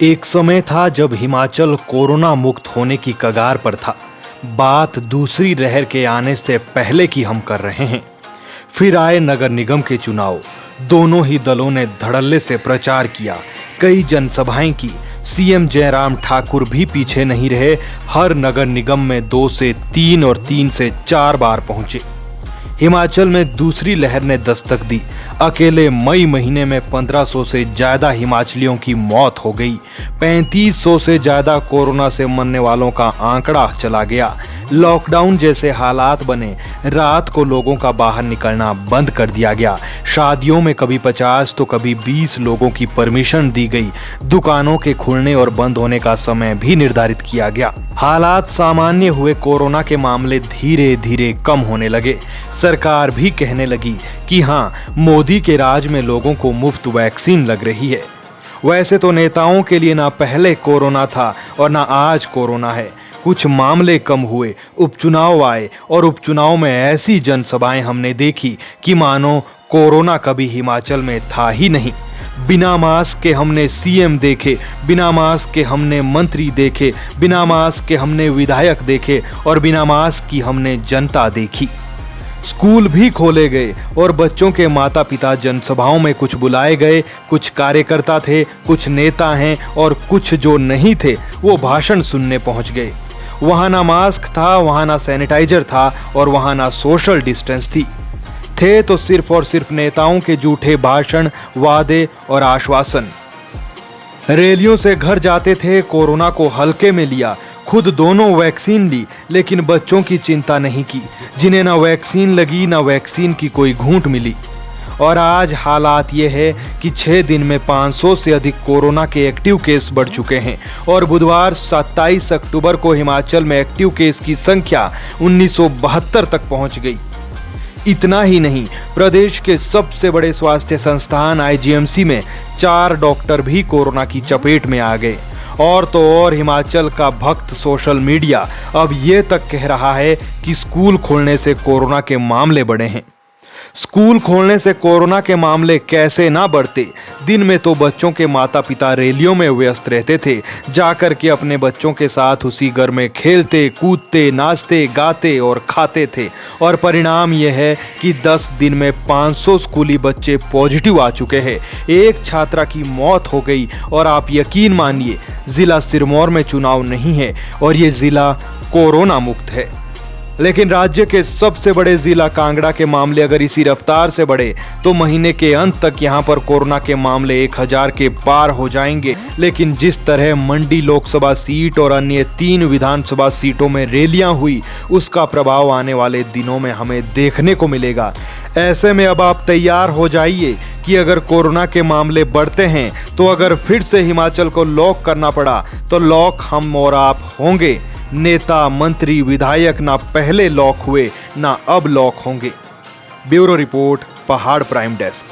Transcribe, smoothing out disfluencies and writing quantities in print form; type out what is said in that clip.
एक समय था जब हिमाचल कोरोना मुक्त होने की कगार पर था। बात दूसरी लहर के आने से पहले की हम कर रहे हैं। फिर आए नगर निगम के चुनाव। दोनों ही दलों ने धड़ल्ले से प्रचार किया, कई जनसभाएं की। सीएम जयराम ठाकुर भी पीछे नहीं रहे। हर नगर निगम में 2 से 3 और 3 से 4 बार पहुंचे। हिमाचल में दूसरी लहर ने दस्तक दी। अकेले मई महीने में 1500 से ज्यादा हिमाचलियों की मौत हो गई। 3500 से ज्यादा कोरोना से मरने वालों का आंकड़ा चला गया। लॉकडाउन जैसे हालात बने। रात को लोगों का बाहर निकलना बंद कर दिया गया। शादियों में कभी 50 तो कभी 20 लोगों की परमिशन दी गई। दुकानों के खुलने और बंद होने का समय भी निर्धारित किया गया। हालात सामान्य हुए। कोरोना के मामले धीरे धीरे कम होने लगे। सरकार भी कहने लगी कि हाँ, मोदी के राज में लोगों को मुफ्त वैक्सीन लग रही है। वैसे तो नेताओं के लिए ना पहले कोरोना था और ना आज कोरोना है। कुछ मामले कम हुए, उपचुनाव आए और उपचुनाव में ऐसी जनसभाएं हमने देखी कि मानो कोरोना कभी हिमाचल में था ही नहीं। बिना मास्क के हमने सीएम देखे, बिना मास्क के हमने मंत्री देखे, बिना मास्क के हमने विधायक देखे और बिना मास्क की हमने जनता देखी। स्कूल भी खोले गए और बच्चों के माता पिता जनसभाओं में कुछ बुलाए गए। कुछ कार्यकर्ता थे, कुछ नेता हैं और कुछ जो नहीं थे वो भाषण सुनने पहुंच गए। वहां ना मास्क था, वहां ना सैनिटाइजर था और वहां ना सोशल डिस्टेंस थी। थे तो सिर्फ और सिर्फ नेताओं के झूठे भाषण, वादे और आश्वासन। रैलियों से घर जाते थे, कोरोना को हल्के में लिया। खुद दोनों वैक्सीन ली, लेकिन बच्चों की चिंता नहीं की, जिन्हें ना वैक्सीन लगी ना वैक्सीन की कोई घूंट मिली। और आज हालात ये है कि 6 दिन में 500 से अधिक कोरोना के एक्टिव केस बढ़ चुके हैं और बुधवार 27 अक्टूबर को हिमाचल में एक्टिव केस की संख्या 1972 तक पहुंच गई। इतना ही नहीं, प्रदेश के सबसे बड़े स्वास्थ्य संस्थान आईजीएमसी में 4 डॉक्टर भी कोरोना की चपेट में आ गए। और तो और हिमाचल का भक्त सोशल मीडिया अब ये तक कह रहा है कि स्कूल खोलने से कोरोना के मामले बढ़े हैं। स्कूल खोलने से कोरोना के मामले कैसे ना बढ़ते। दिन में तो बच्चों के माता पिता रैलियों में व्यस्त रहते थे, जाकर के अपने बच्चों के साथ उसी घर में खेलते, कूदते, नाचते, गाते और खाते थे। और परिणाम यह है कि 10 दिन में 500 स्कूली बच्चे पॉजिटिव आ चुके हैं। एक छात्रा की मौत हो गई और आप यकीन मानिए, जिला सिरमौर में चुनाव नहीं है और ये जिला कोरोना मुक्त है। लेकिन राज्य के सबसे बड़े जिला कांगड़ा के मामले अगर इसी रफ्तार से बढ़े तो महीने के अंत तक यहां पर कोरोना के मामले 1000 के पार हो जाएंगे। लेकिन जिस तरह मंडी लोकसभा सीट और अन्य 3 विधानसभा सीटों में रैलियां हुई, उसका प्रभाव आने वाले दिनों में हमें देखने को मिलेगा। ऐसे में अब आप तैयार हो जाइए कि अगर कोरोना के मामले बढ़ते हैं तो अगर फिर से हिमाचल को लॉक करना पड़ा तो लॉक हम और आप होंगे। नेता, मंत्री, विधायक ना पहले लॉक हुए ना अब लॉक होंगे। ब्यूरो रिपोर्ट, पहाड़ प्राइम डेस्क।